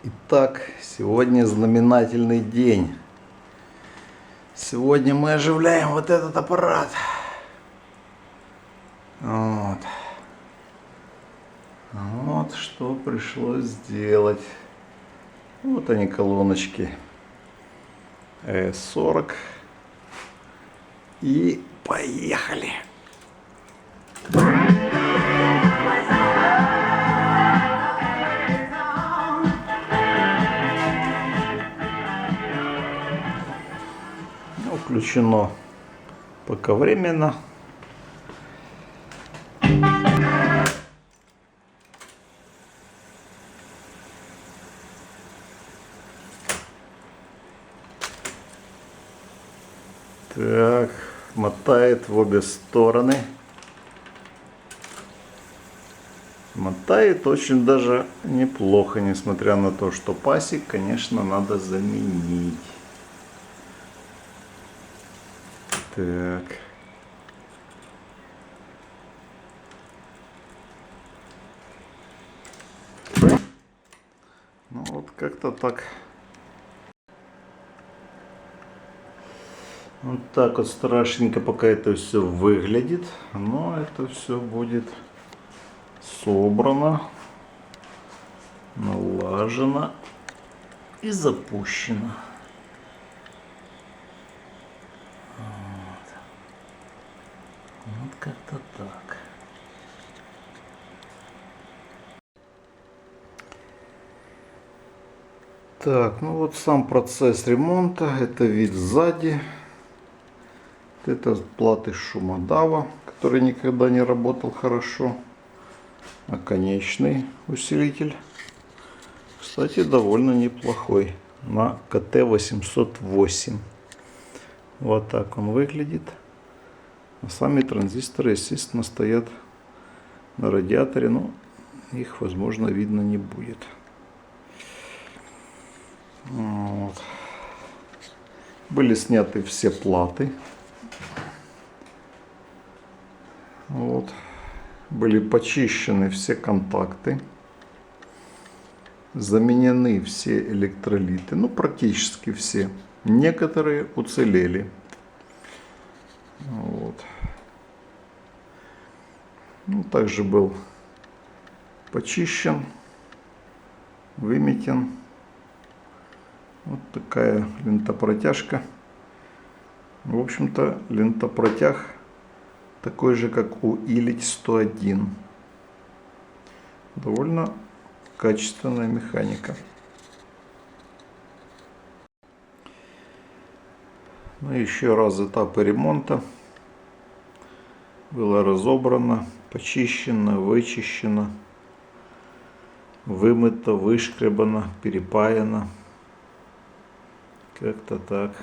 Итак, сегодня знаменательный день. Сегодня мы оживляем вот этот аппарат. Вот что пришлось сделать. Вот они, колоночки ES40. И поехали. Включено пока временно. Так, мотает в обе стороны. Мотает очень даже неплохо, несмотря на то, что пасек, конечно, надо заменить. Так. Ну вот как-то так. Вот так вот страшненько пока это все выглядит. Но это все будет собрано, налажено и запущено. Вот как-то так. Так, ну вот сам процесс ремонта. Это вид сзади. Это платы шумодава, который никогда не работал хорошо. Оконечный усилитель. Кстати, довольно неплохой. На КТ-808. Вот так он выглядит. А сами транзисторы, естественно, стоят на радиаторе, но их, возможно, видно не будет. Вот. Были сняты все платы. Вот. Были почищены все контакты. Заменены все электролиты. Ну, практически все. Некоторые уцелели. Вот. Ну, также был почищен, выметен. Вот такая лентопротяжка. В общем-то, лентопротяг такой же, как у Илить-101. Довольно качественная механика. Ну, еще раз этапы ремонта. Было разобрано, почищено, вычищено, вымыто, вышкребано, перепаяно. Как-то так.